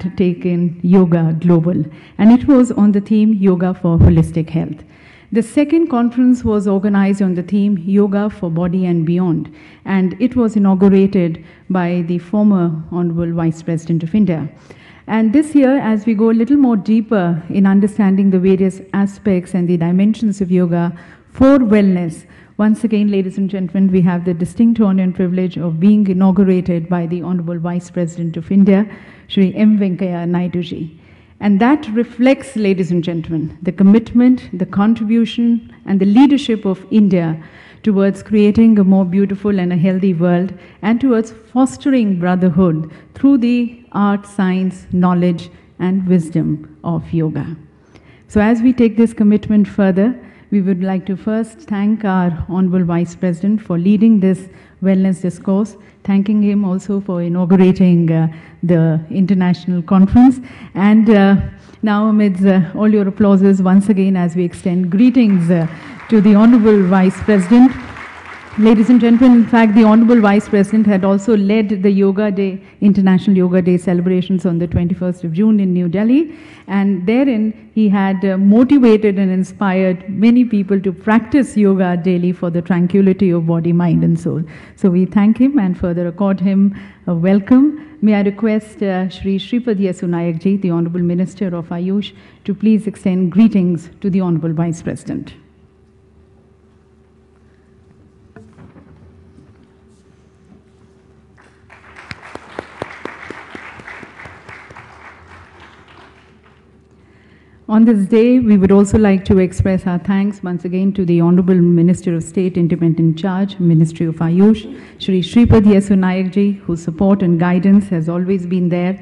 fact, taken yoga global, and it was on the theme Yoga for Holistic Health. The second conference was organized on the theme Yoga for Body and Beyond, and it was inaugurated by the former Honorable Vice President of India. And this year, as we go a little more deeper in understanding the various aspects and the dimensions of yoga for wellness, once again, ladies and gentlemen, we have the distinct honor and privilege of being inaugurated by the Honorable Vice President of India, Shri M. Venkaiah Naidu ji. And that reflects, ladies and gentlemen, the commitment, the contribution, and the leadership of India towards creating a more beautiful and a healthy world, and towards fostering brotherhood through the art, science, knowledge, and wisdom of yoga. So as we take this commitment further, we would like to first thank our Honorable Vice President for leading this wellness discourse, thanking him also for inaugurating the international conference. And now amidst all your applauses, once again, as we extend greetings to the Honorable Vice President. Ladies and gentlemen, in fact, the Honorable Vice President had also led the Yoga Day, International Yoga Day celebrations on the 21st of June in New Delhi. And therein, he had motivated and inspired many people to practice yoga daily for the tranquility of body, mind, and soul. So we thank him and further accord him a welcome. May I request Shri Shripad Naik ji, the Honorable Minister of Ayush, to please extend greetings to the Honorable Vice President. On this day, we would also like to express our thanks once again to the Honorable Minister of State, Intimate in Charge, Ministry of Ayush, Shri Shripad Naik ji, whose support and guidance has always been there.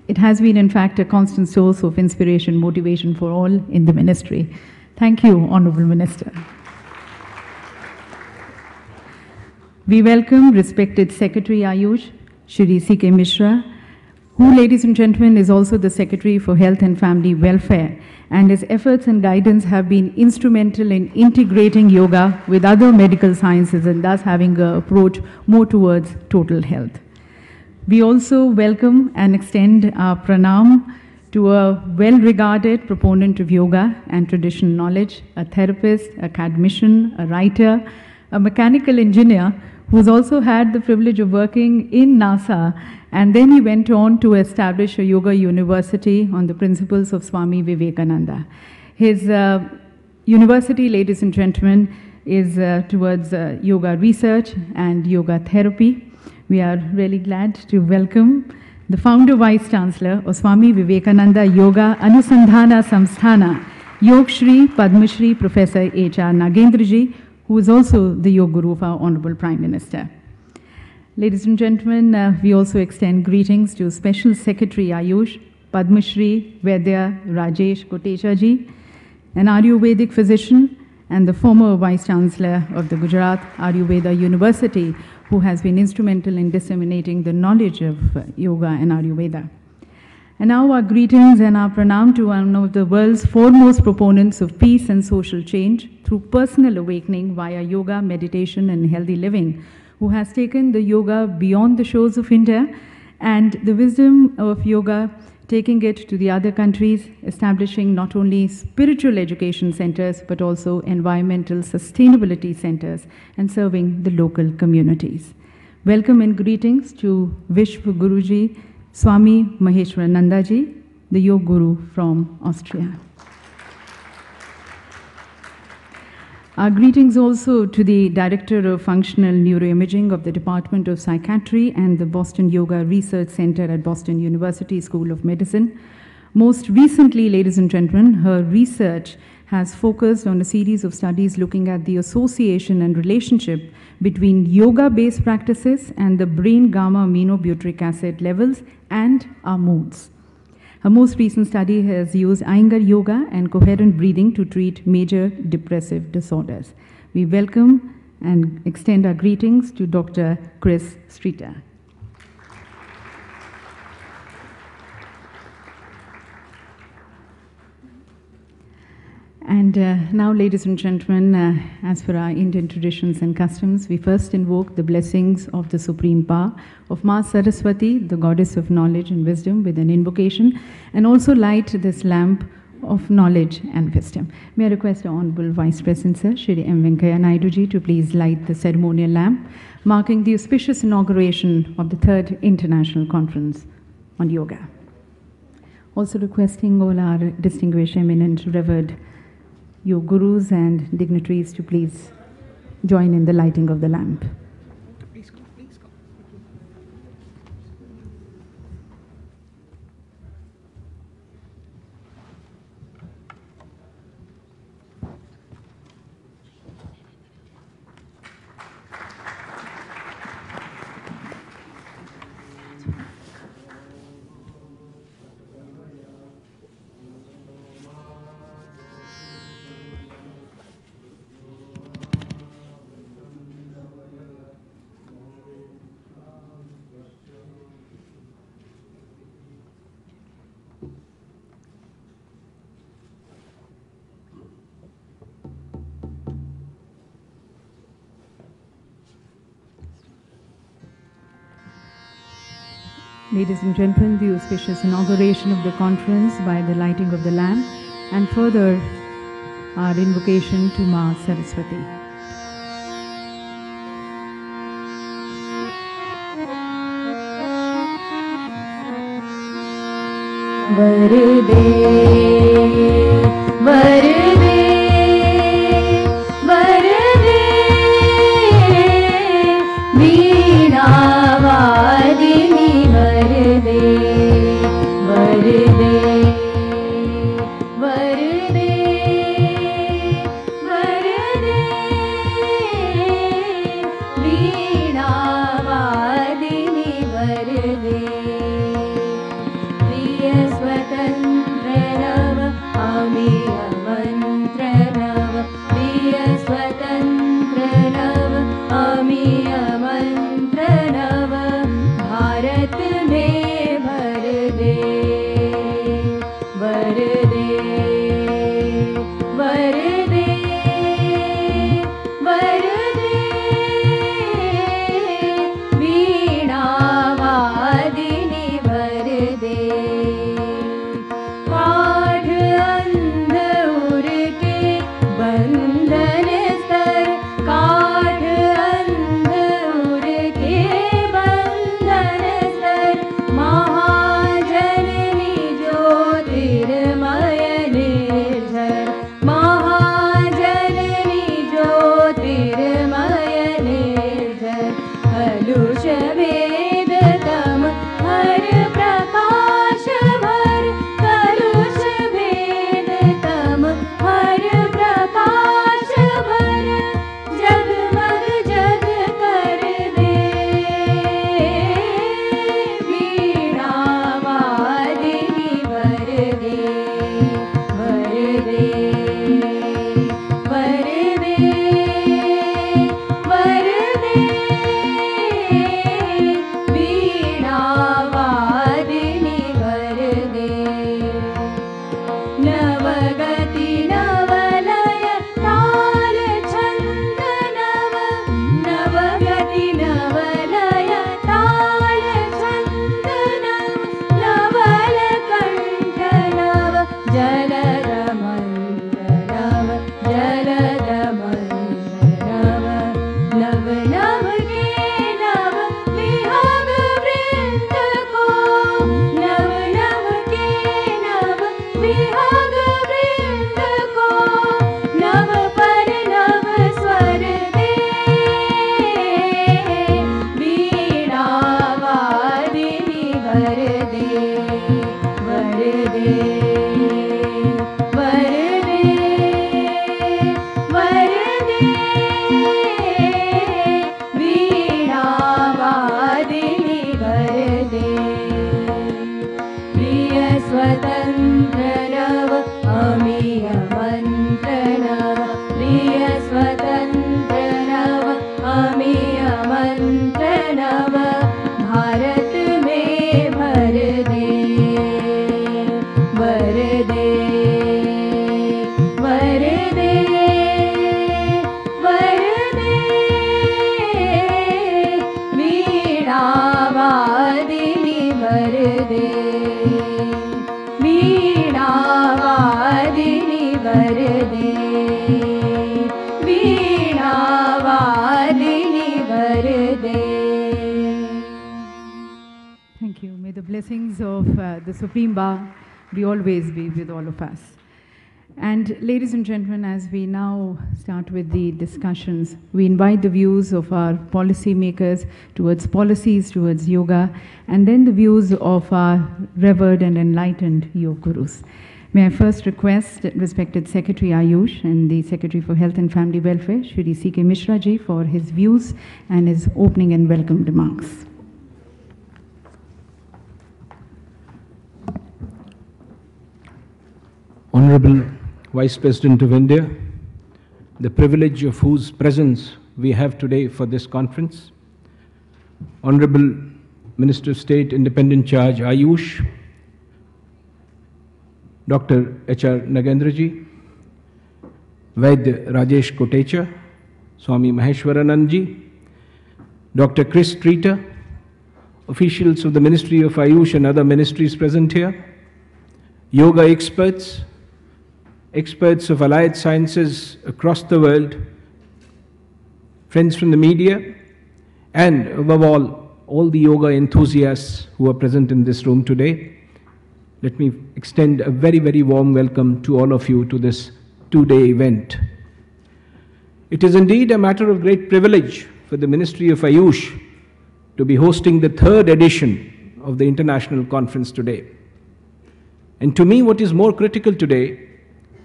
It has been, in fact, a constant source of inspiration, motivation for all in the ministry. Thank you, Honorable Minister. We welcome respected Secretary Ayush, Shri C.K. Mishra, who, ladies and gentlemen, is also the Secretary for Health and Family Welfare, and his efforts and guidance have been instrumental in integrating yoga with other medical sciences and thus having an approach more towards total health. We also welcome and extend our pranam to a well-regarded proponent of yoga and traditional knowledge, a therapist, academician, a writer, a mechanical engineer, who's also had the privilege of working in NASA, and then he went on to establish a yoga university on the principles of Swami Vivekananda. His university, ladies and gentlemen, is towards yoga research and yoga therapy. We are really glad to welcome the founder Vice Chancellor of Swami Vivekananda Yoga Anusandhana Samsthana, Yog Shri Padma Shri Professor H.R. Nagendraji, who is also the Yoga Guru of our Honorable Prime Minister. Ladies and gentlemen, we also extend greetings to Special Secretary Ayush, Padma Shri Vaidya Rajesh Kotecha ji, an Ayurvedic physician and the former Vice Chancellor of the Gujarat Ayurveda University, who has been instrumental in disseminating the knowledge of yoga and Ayurveda. And now our greetings and our pranam to one of the world's foremost proponents of peace and social change through personal awakening via yoga, meditation, and healthy living, who has taken the yoga beyond the shores of India and the wisdom of yoga, taking it to the other countries, establishing not only spiritual education centers, but also environmental sustainability centers and serving the local communities. Welcome and greetings to Vishwa Guruji, Swami Maheshwarananda ji, the Yoga Guru from Austria. Our greetings also to the Director of Functional Neuroimaging of the Department of Psychiatry and the Boston Yoga Research Center at Boston University School of Medicine. Most recently, ladies and gentlemen, her research has focused on a series of studies looking at the association and relationship between yoga-based practices and the brain gamma-aminobutyric acid levels and our moods. Her most recent study has used Iyengar yoga and coherent breathing to treat major depressive disorders. We welcome and extend our greetings to Dr. Chris Streeter. And now, ladies and gentlemen, as per our Indian traditions and customs, we first invoke the blessings of the Supreme Power of Ma Saraswati, the goddess of knowledge and wisdom, with an invocation, and also light this lamp of knowledge and wisdom. May I request the Honorable Vice President, Sir, Shri M. Venkaiah Naidu ji, to please light the ceremonial lamp, marking the auspicious inauguration of the 3rd International Conference on Yoga. Also requesting all our distinguished, eminent, revered Yoga gurus and dignitaries to please join in the lighting of the lamp. Please go, please go. Ladies and gentlemen, the auspicious inauguration of the conference by the lighting of the lamp, and further our invocation to Ma Saraswati. Varde, Varde, Varde, Veena Vadini Varde, Varde, Varde, Varde, Veena Vadini Varde. स्वतंत्रनव अमीय मंत्रनव प्रिय स्वतंत्रनव अमीय मंत्रनव भारत में भर दे वर दे वर दे वर दे वीणा वादिनी वर दे blessings of the Supreme Bar be always be with all of us. And ladies and gentlemen, as we now start with the discussions, we invite the views of our policy makers towards policies, towards yoga, and then the views of our revered and enlightened yoga gurus. May I first request respected Secretary Ayush and the Secretary for Health and Family Welfare, Shri C.K. Mishra ji, for his views and his opening and welcome remarks. Honorable Vice President of India, the privilege of whose presence we have today for this conference, Honorable Minister of State, Independent Charge Ayush, Dr. H.R. Nagendraji, Vaidya Rajesh Kotecha, Swami Maheshwaranandji, Dr. Chris Streeter, officials of the Ministry of Ayush and other ministries present here, yoga experts, experts of allied sciences across the world, friends from the media, and above all the yoga enthusiasts who are present in this room today. Let me extend a very, very warm welcome to all of you to this two-day event. It is indeed a matter of great privilege for the Ministry of Ayush to be hosting the third edition of the international conference today. And to me, what is more critical today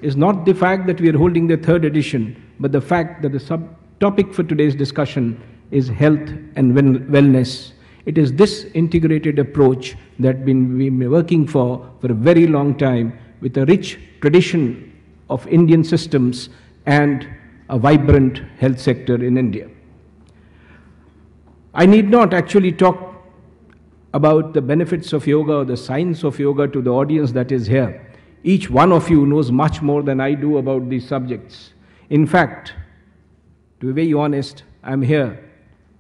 is not the fact that we are holding the third edition, but the fact that the subtopic for today's discussion is health and wellness. It is this integrated approach that we've been working for a very long time, with a rich tradition of Indian systems and a vibrant health sector in India. I need not actually talk about the benefits of yoga or the science of yoga to the audience that is here. Each one of you knows much more than I do about these subjects. In fact, to be very honest, I'm here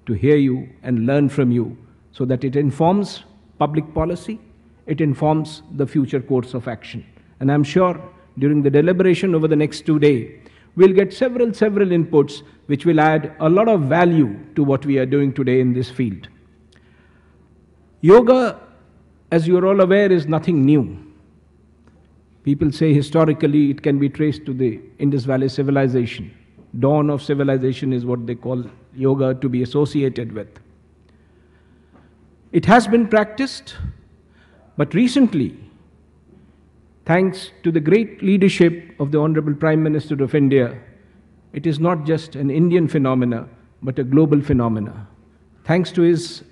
to hear you and learn from you so that it informs public policy, it informs the future course of action. And I'm sure during the deliberation over the next 2 days, we'll get several inputs which will add a lot of value to what we are doing today in this field. Yoga, as you're all aware, is nothing new. People say historically it can be traced to the Indus Valley civilization. Dawn of civilization is what they call yoga to be associated with. It has been practiced, but recently, thanks to the great leadership of the Honorable Prime Minister of India, it is not just an Indian phenomena, but a global phenomena. Thanks to his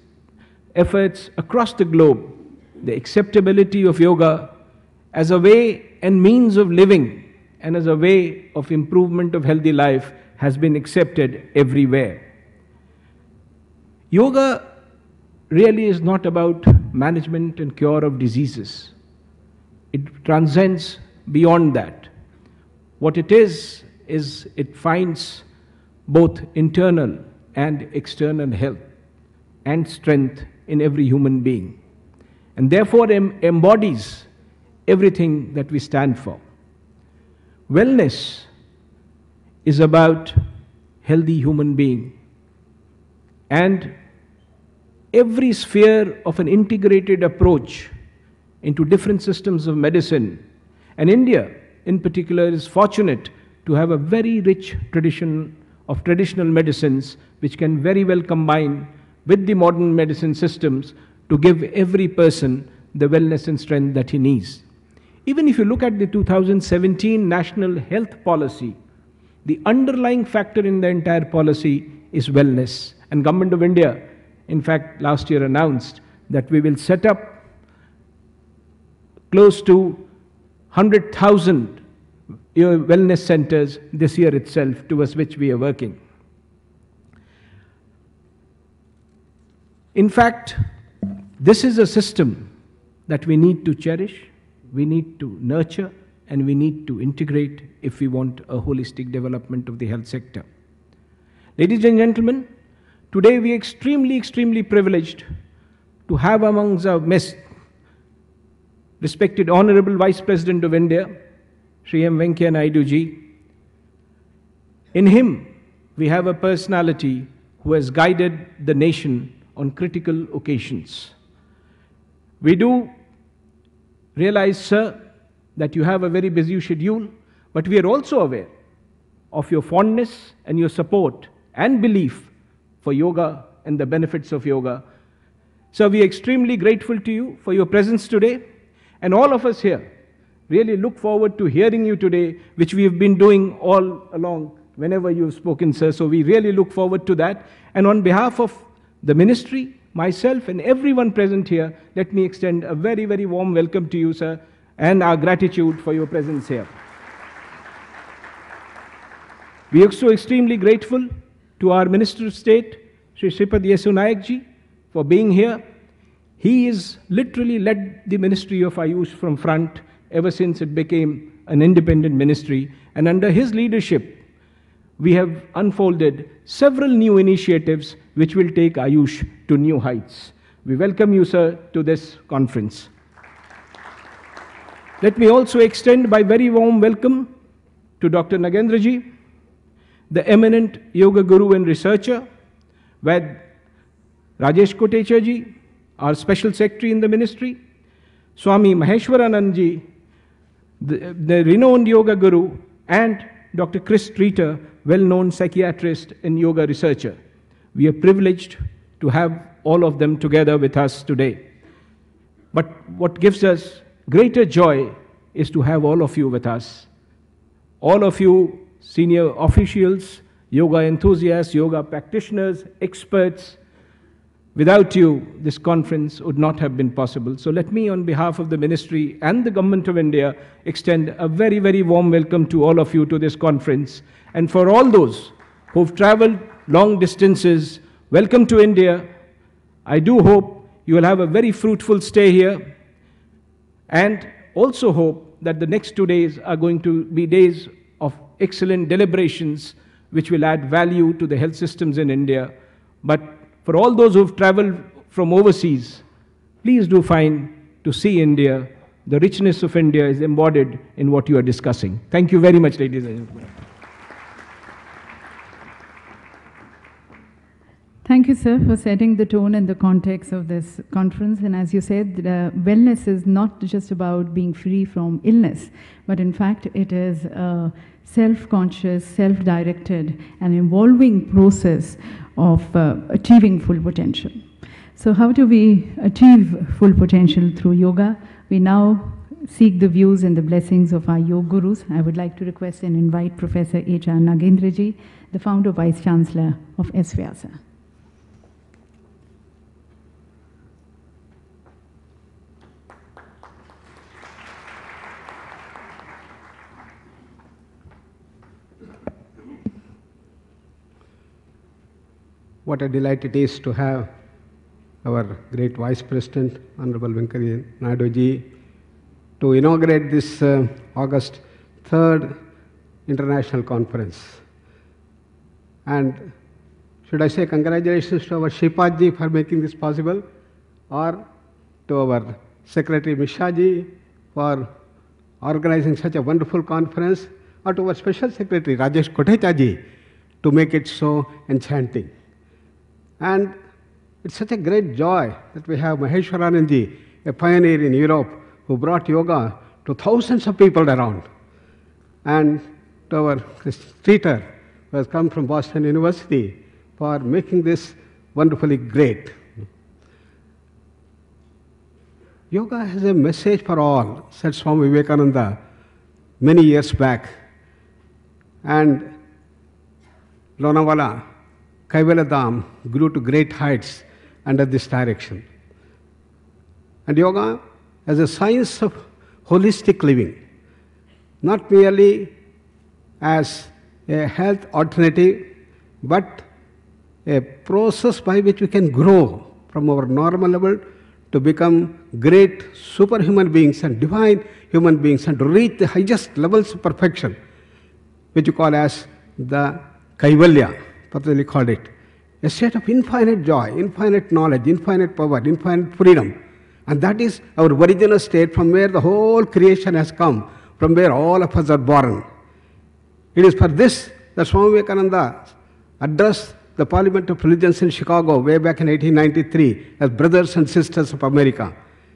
efforts across the globe, the acceptability of yoga as a way and means of living and as a way of improvement of healthy life has been accepted everywhere. Yoga really is not about management and cure of diseases. It transcends beyond that. What it is it finds both internal and external health and strength in every human being, and therefore embodies everything that we stand for. Wellness is about healthy human being, and every sphere of an integrated approach into different systems of medicine. And India in particular is fortunate to have a very rich tradition of traditional medicines which can very well combine with the modern medicine systems to give every person the wellness and strength that he needs. Even if you look at the 2017 National Health Policy, the underlying factor in the entire policy is wellness. And Government of India, in fact, last year announced that we will set up close to 100,000 wellness centers this year itself, towards which we are working. In fact, this is a system that we need to cherish, we need to nurture, and we need to integrate if we want a holistic development of the health sector. Ladies and gentlemen, today we are extremely privileged to have amongst our midst respected Honorable Vice President of India, Shri M. Venkaiah Naidu ji. In him, we have a personality who has guided the nation on critical occasions. We do realize, sir, that you have a very busy schedule, but we are also aware of your fondness and your support and belief for yoga and the benefits of yoga. So we are extremely grateful to you for your presence today, and all of us here really look forward to hearing you today, which we have been doing all along whenever you've spoken, sir. So we really look forward to that. And on behalf of the ministry, myself and everyone present here, let me extend a very, very warm welcome to you, sir, and our gratitude for your presence here. We are so extremely grateful to our Minister of State, Shri Shripad Naik ji, for being here. He has literally led the Ministry of Ayush from front ever since it became an independent ministry, and under his leadership, we have unfolded several new initiatives which will take Ayush to new heights. We welcome you, sir, to this conference. Let me also extend my very warm welcome to Dr. Nagendra ji, the eminent yoga guru and researcher, Vaid Rajesh Kotecha ji, our special secretary in the ministry, Swami Maheshwaranand ji, the renowned yoga guru, and Dr. Chris Streeter, well-known psychiatrist and yoga researcher. We are privileged to have all of them together with us today. But what gives us greater joy is to have all of you with us. All of you senior officials, yoga enthusiasts, yoga practitioners, experts. Without you, this conference would not have been possible. So let me, on behalf of the ministry and the Government of India, extend a very, very warm welcome to all of you to this conference. And for all those who've traveled long distances, welcome to India. I do hope you will have a very fruitful stay here, and also hope that the next 2 days are going to be days of excellent deliberations which will add value to the health systems in India. But for all those who have traveled from overseas, please do find to see India. The richness of India is embodied in what you are discussing. Thank you very much, ladies and gentlemen. Thank you, sir, for setting the tone and the context of this conference. And as you said, wellness is not just about being free from illness, but in fact, it is a self-conscious, self-directed, and evolving process of achieving full potential. So how do we achieve full potential through yoga? We now seek the views and the blessings of our yoga gurus. I would like to request and invite Professor H.R. Nagendra ji, the founder Vice Chancellor of S. Vyasa. What a delight it is to have our great Vice President, Honorable Venkaiah Naidu ji, to inaugurate this August 3rd International Conference. And should I say congratulations to our Shripad ji for making this possible, or to our Secretary Mishra ji for organizing such a wonderful conference, or to our Special Secretary Rajesh Kotecha ji to make it so enchanting. And it's such a great joy that we have Maheshwaranand ji, a pioneer in Europe, who brought yoga to thousands of people around. And to our Streeter, who has come from Boston University, for making this wonderfully great. Yoga has a message for all, said Swami Vivekananda many years back. And Lonavala, Kaivaladham grew to great heights under this direction. And yoga as a science of holistic living, not merely as a health alternative, but a process by which we can grow from our normal level to become great superhuman beings and divine human beings, and to reach the highest levels of perfection, which you call as the Kaivalya. Patanjali called it a state of infinite joy, infinite knowledge, infinite power, infinite freedom. And that is our original state from where the whole creation has come, from where all of us are born. It is for this that Swami Vivekananda addressed the Parliament of Religions in Chicago way back in 1893 as brothers and sisters of America.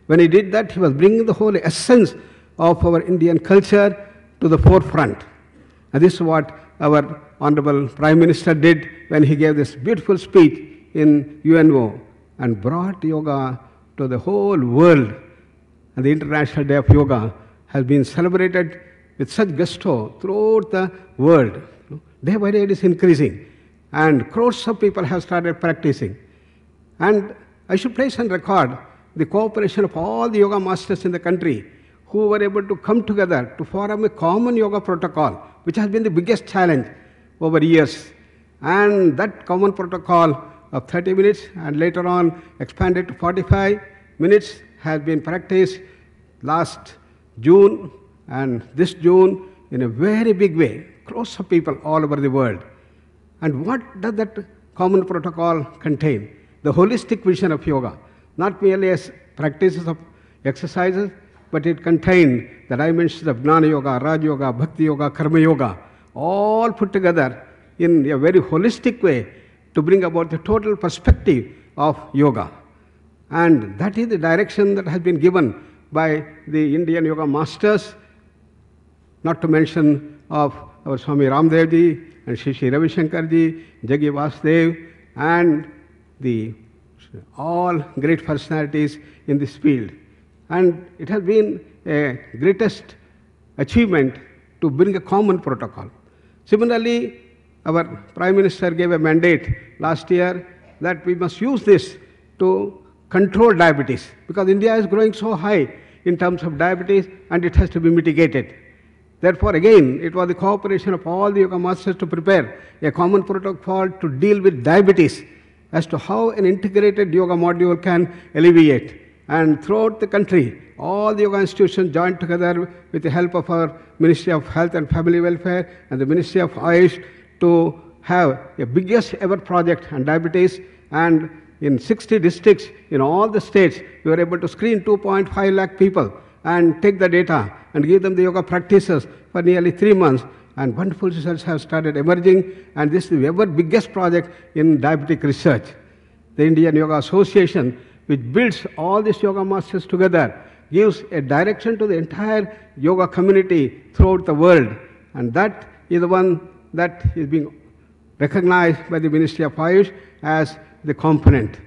When he did that, he was bringing the whole essence of our Indian culture to the forefront. And this is what our Honorable Prime Minister did when he gave this beautiful speech in UNO and brought yoga to the whole world. And the International Day of Yoga has been celebrated with such gusto throughout the world. Day by day it is increasing, and crores of people have started practicing. And I should place on record the cooperation of all the yoga masters in the country who were able to come together to form a common yoga protocol, which has been the biggest challenge over years. And that common protocol of 30 minutes and later on expanded to 45 minutes has been practiced last June and this June in a very big way. Crores of people all over the world. And what does that common protocol contain? The holistic vision of yoga, not merely as practices of exercises, but it contained the dimensions of Jnana Yoga, Raj Yoga, Bhakti Yoga, Karma Yoga, all put together in a very holistic way to bring about the total perspective of yoga. And that is the direction that has been given by the Indian yoga masters, not to mention of our Swami Ramdev ji and Shri Ravi Shankar ji, Jaggi Vasudev, and the all great personalities in this field. And it has been a greatest achievement to bring a common protocol. Similarly, our Prime Minister gave a mandate last year that we must use this to control diabetes, because India is growing so high in terms of diabetes and it has to be mitigated. Therefore, again, it was the cooperation of all the yoga masters to prepare a common protocol to deal with diabetes as to how an integrated yoga module can alleviate. And throughout the country, all the yoga institutions joined together with the help of our Ministry of Health and Family Welfare and the Ministry of Ayush to have a biggest ever project on diabetes. And in 60 districts in all the states, we were able to screen 2.5 lakh people and take the data and give them the yoga practices for nearly 3 months. And wonderful results have started emerging, and this is the ever biggest project in diabetic research. The Indian Yoga Association, which builds all these yoga masters together, gives a direction to the entire yoga community throughout the world. And that is the one that is being recognized by the Ministry of Ayush as the component.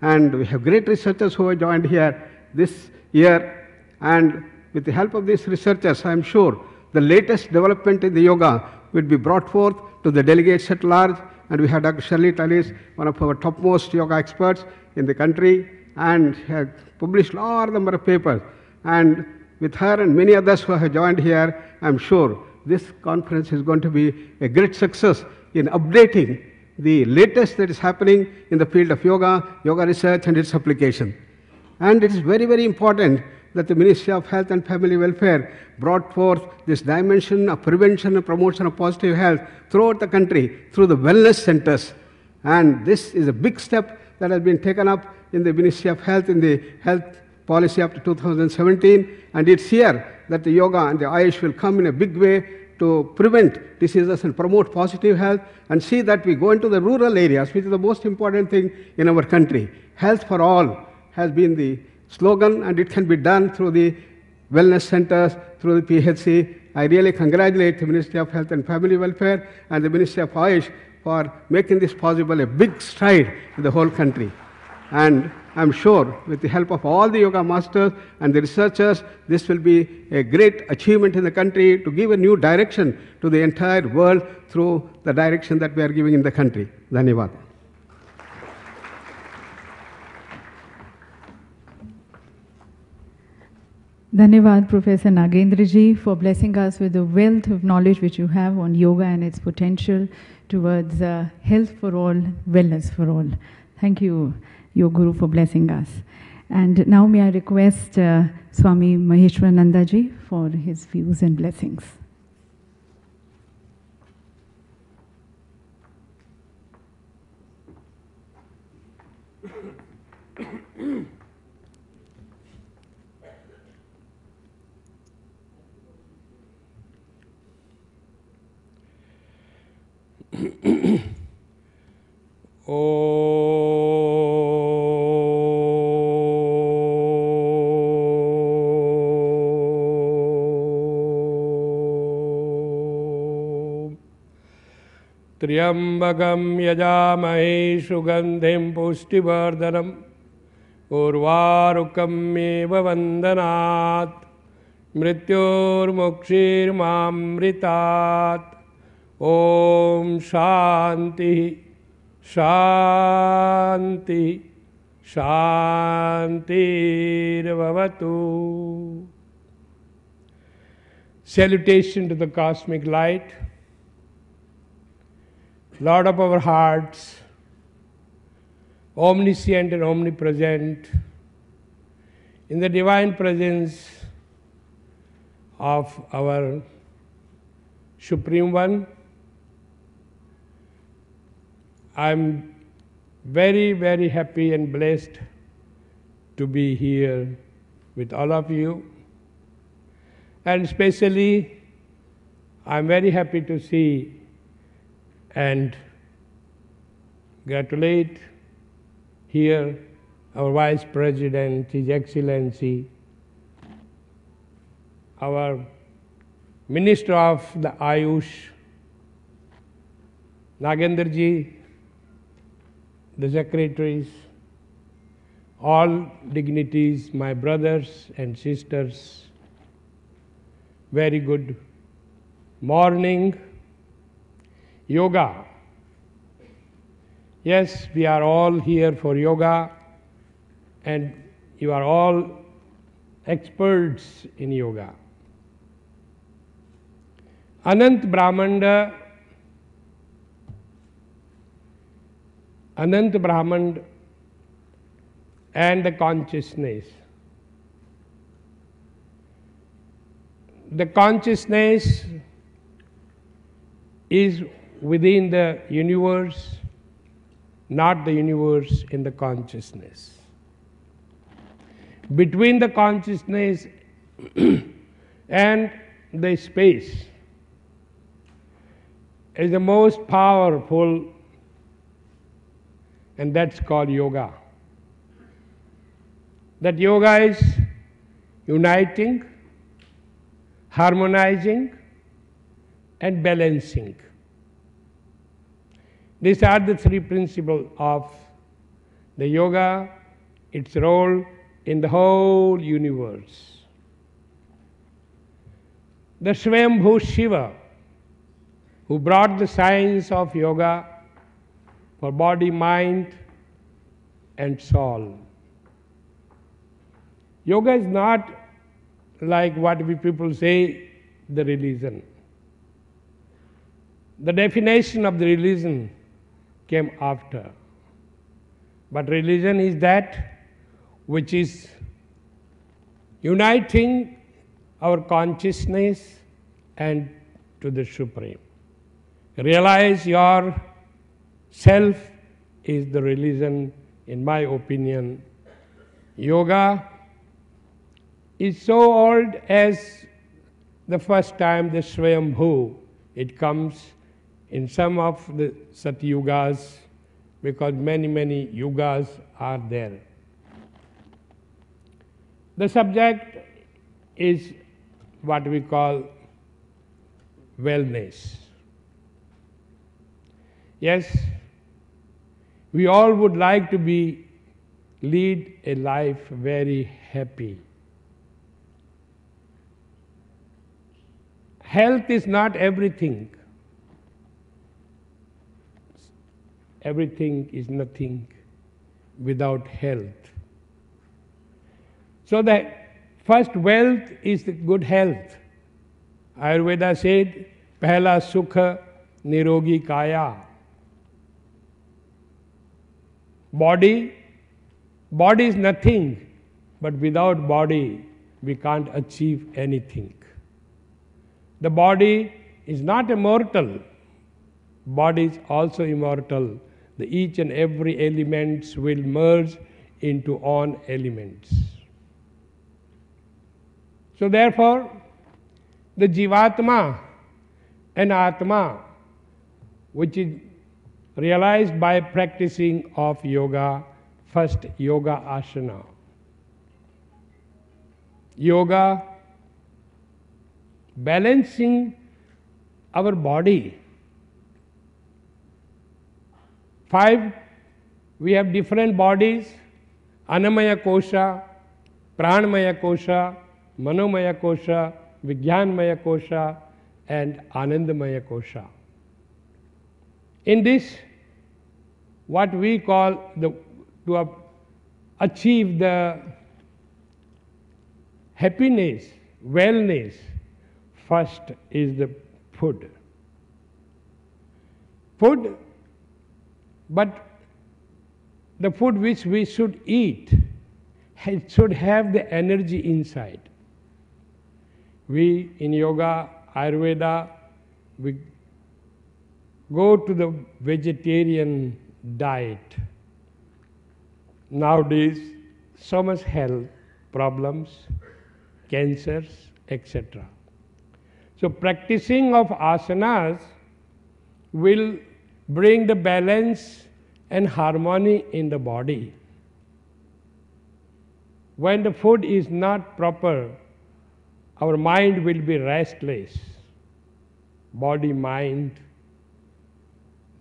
And we have great researchers who have joined here this year, and with the help of these researchers, I am sure the latest development in the yoga will be brought forth to the delegates at large. And we have Dr. Shirley Tallis, one of our topmost yoga experts in the country, and has published a large number of papers. And with her and many others who have joined here, I am sure this conference is going to be a great success in updating the latest that is happening in the field of yoga, yoga research and its application. And it is very, very important that the Ministry of Health and Family Welfare brought forth this dimension of prevention and promotion of positive health throughout the country through the wellness centers. And this is a big step that has been taken up in the Ministry of Health in the health policy up to 2017. And it's here that the yoga and the Ayush will come in a big way to prevent diseases and promote positive health, and see that we go into the rural areas, which is the most important thing in our country. Health for all has been the slogan, and it can be done through the wellness centers, through the PHC. I really congratulate the Ministry of Health and Family Welfare and the Ministry of Ayush for making this possible, a big stride in the whole country. And I'm sure with the help of all the yoga masters and the researchers, this will be a great achievement in the country to give a new direction to the entire world through the direction that we are giving in the country. Dhanyavad. Dhanyavad, Professor Nagendra ji, for blessing us with the wealth of knowledge which you have on yoga and its potential towards health for all, wellness for all. Thank you, your Guru, for blessing us. And now may I request Swami Maheshwarananda ji for his views and blessings. Oh. त्र्यंबकं यजामहे सुगंधिं पुष्टिवर्धनम् उर्वारुकमेव वन्दनात् मृत्योर्मुक्षीर्मामृतात्। ॐ शान्ति शान्ति शान्तिर्भवतु। Salutation to the cosmic light, Lord of our hearts, omniscient and omnipresent, in the divine presence of our Supreme One. I am very, very happy and blessed to be here with all of you. And especially, I am very happy to see and congratulate here our Vice President, His Excellency, our Minister of the Ayush, Nagendraji, the secretaries, all dignitaries, my brothers and sisters. Very good morning. Yoga. Yes, we are all here for yoga, and you are all experts in yoga. Anant Brahmanda, Anant Brahmand and the consciousness. The consciousness is within the universe, not the universe in the consciousness. Between the consciousness and the space is the most powerful, and that's called yoga. That yoga is uniting, harmonizing, and balancing. These are the three principles of the yoga, its role in the whole universe. The Swayambhu Shiva, who brought the science of yoga for body, mind, and soul. Yoga is not like what we people say, the religion. The definition of the religion came after. But religion is that which is uniting our consciousness and to the Supreme. Realize your self is the religion, in my opinion. Yoga is so old as the first time the Swayambhu. It comes in some of the Satyugas, because many, many yugas are there. The subject is what we call wellness. Yes, we all would like to lead a life very happy. Health is not everything. Everything is nothing without health. So the first wealth is the good health. Ayurveda said, "Pehla sukha nirogi kaya." Body is nothing, but without body we can't achieve anything. The body is not immortal. Body is also immortal. Each and every elements will merge into own elements. So therefore, the Jivatma and Atma, which is realized by practicing of yoga, first yoga asana. Yoga, balancing our body. 5, we have different bodies: Annamaya Kosha, Pranamaya Kosha, Manomaya Kosha, Vijnanmaya Kosha, and Anandamaya Kosha. In this, what we call to achieve the happiness, wellness, first is the food. Food, but the food which we should eat, it should have the energy inside. We in yoga, Ayurveda, we go to the vegetarian diet. Nowadays, so much health problems, cancers, etc. So practicing of asanas will bring the balance and harmony in the body. When the food is not proper, our mind will be restless. Body, mind,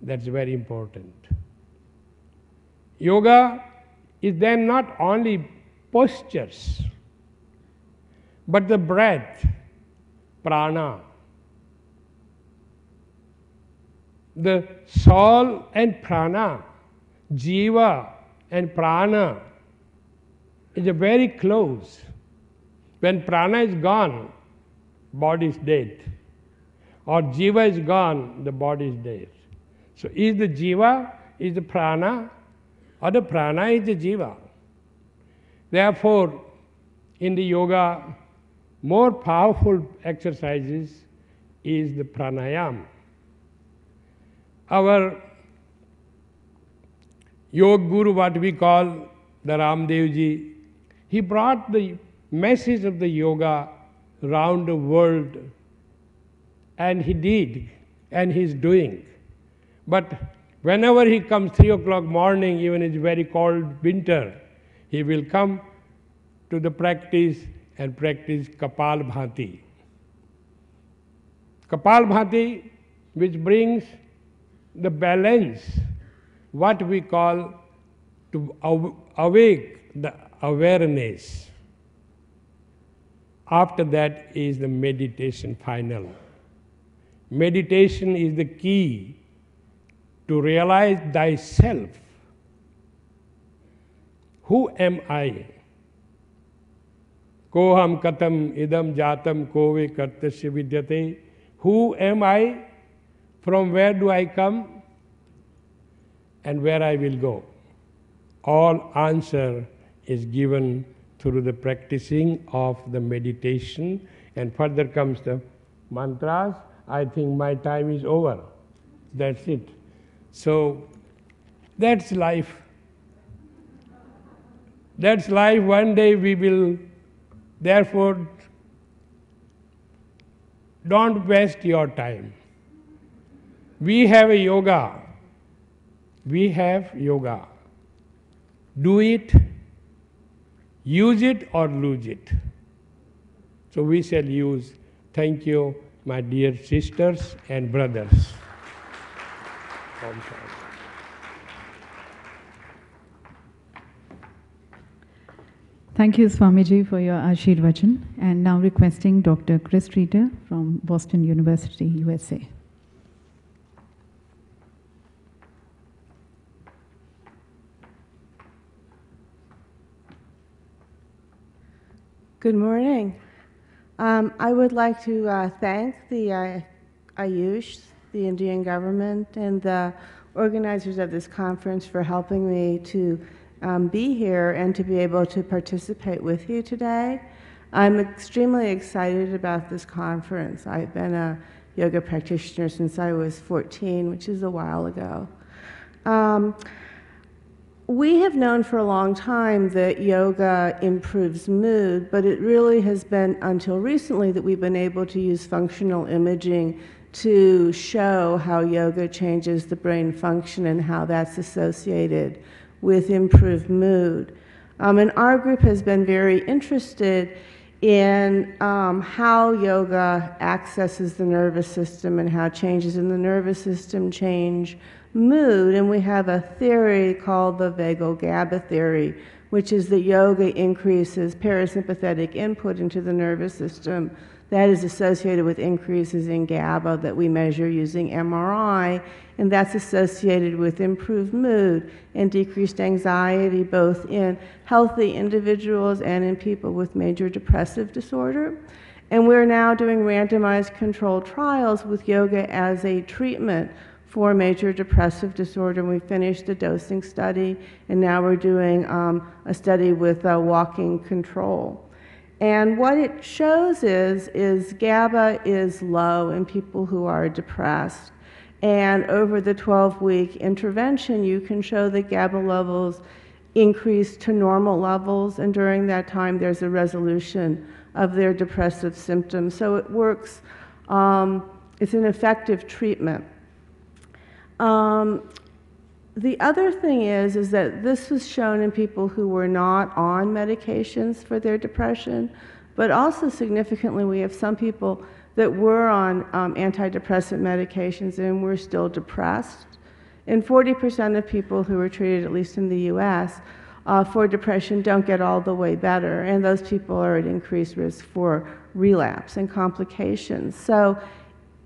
that's very important. Yoga is then not only postures, but the breath, prana. The soul and prana, jiva and prana is very close. When prana is gone, body is dead. Or jiva is gone, the body is dead. So is the jiva, is the prana, or the prana is the jiva. Therefore, in the yoga, more powerful exercises is the pranayama. Our yoga guru, what we call the Ramdev ji, he brought the message of the yoga around the world, and he did, and he's doing. But whenever he comes 3 o'clock morning, even it's very cold winter, he will come to the practice and practice Kapalbhati. Kapalbhati, which brings the balance, what we call to awake the awareness. After that is the meditation final. Meditation is the key to realize thyself. Who am I? Koham katam idam jatam kove kartasya vidyate. Who am I? From where do I come? And where I will go? All answer is given through the practicing of the meditation, and further comes the mantras. I think my time is over. That's it. So, that's life. That's life. One day we will, therefore, don't waste your time. We have a yoga. We have yoga. Do it, use it or lose it. So we shall use. Thank you, my dear sisters and brothers. Thank you, Swamiji, for your Ashirvachan. And now requesting Dr. Chris Streeter from Boston University, USA. Good morning. I would like to thank the Ayush, the Indian government, and the organizers of this conference for helping me to be here and to be able to participate with you today. I'm extremely excited about this conference. I've been a yoga practitioner since I was 14, which is a while ago. We have known for a long time that yoga improves mood, but it really has been until recently that we've been able to use functional imaging to show how yoga changes the brain function and how that's associated with improved mood. And our group has been very interested in how yoga accesses the nervous system and how changes in the nervous system change mood. And we have a theory called the vagal GABA theory, which is that yoga increases parasympathetic input into the nervous system that is associated with increases in GABA that we measure using MRI, and that's associated with improved mood and decreased anxiety, both in healthy individuals and in people with major depressive disorder. And we're now doing randomized controlled trials with yoga as a treatment for major depressive disorder. And we finished the dosing study, and now we're doing a study with walking control. And what it shows is GABA is low in people who are depressed. And over the 12-week intervention, you can show that GABA levels increase to normal levels, and during that time, there's a resolution of their depressive symptoms. So it works, it's an effective treatment. The other thing is that this was shown in people who were not on medications for their depression, but also significantly, we have some people that were on antidepressant medications and were still depressed. And 40% of people who were treated, at least in the US, for depression don't get all the way better, and those people are at increased risk for relapse and complications. So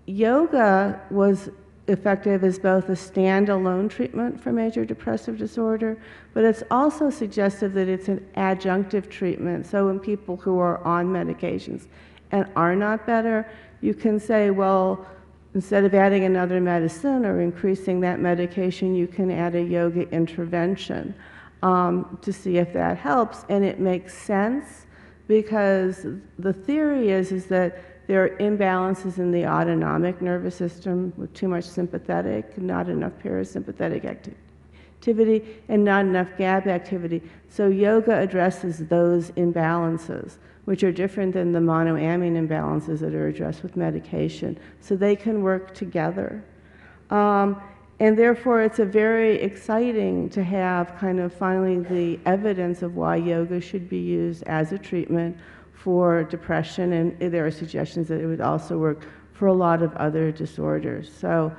yoga was effective as both a standalone treatment for major depressive disorder, but it's also suggestive that it's an adjunctive treatment. So in people who are on medications and are not better, you can say, well, instead of adding another medicine or increasing that medication, you can add a yoga intervention to see if that helps. And it makes sense because the theory is that there are imbalances in the autonomic nervous system with too much sympathetic, not enough parasympathetic activity, and not enough GABA activity. So yoga addresses those imbalances, which are different than the monoamine imbalances that are addressed with medication. So they can work together. And therefore, it's a very exciting to have kind of finally the evidence of why yoga should be used as a treatment for depression, and there are suggestions that it would also work for a lot of other disorders. So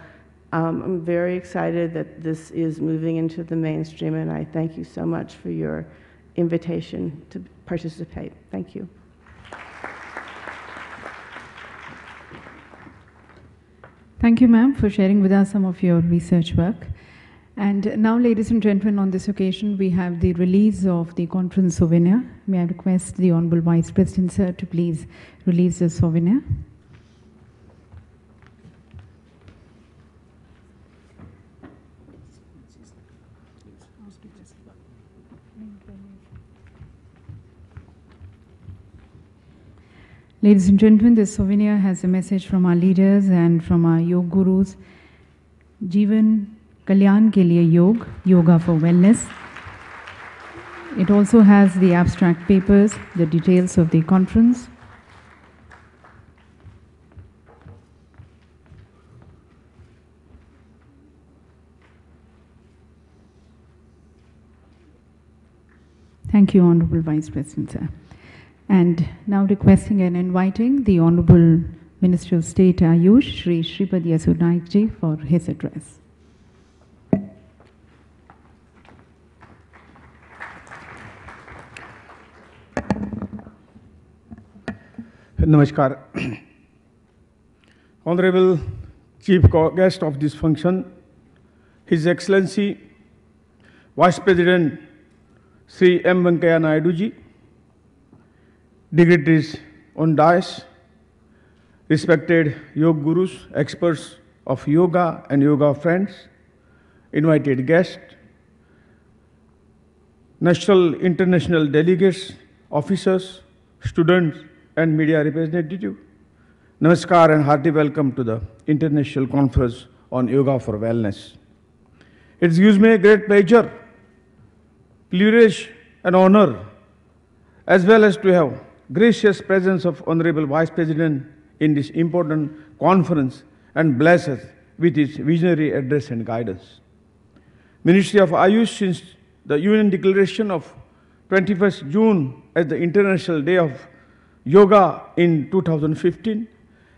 I'm very excited that this is moving into the mainstream, and I thank you so much for your invitation to participate. Thank you. Thank you, ma'am, for sharing with us some of your research work. And now, ladies and gentlemen, on this occasion, we have the release of the conference souvenir. May I request the Honorable Vice President, sir, to please release the souvenir. Ladies and gentlemen, this souvenir has a message from our leaders and from our yoga gurus. Jeevan Kalyan ke liye yog, yoga for wellness. It also has the abstract papers, the details of the conference. Thank you, Honorable Vice President, sir. And now requesting and inviting the Honorable Minister of State Ayush, Shri Shripad Naik ji, for his address. Namaskar. Honorable Chief Guest of this function, His Excellency Vice President Shri M. Venkaiah Naidu ji, dignitaries on dais, respected yoga gurus, experts of yoga and yoga friends, invited guests, national, international delegates, officers, students, and media representative. Namaskar and hearty welcome to the International Conference on Yoga for Wellness. It gives me a great pleasure, privilege and honor, as well as to have gracious presence of Honorable Vice President in this important conference and bless us with his visionary address and guidance. Ministry of Ayush, since the UN declaration of 21st June as the International Day of Yoga in 2015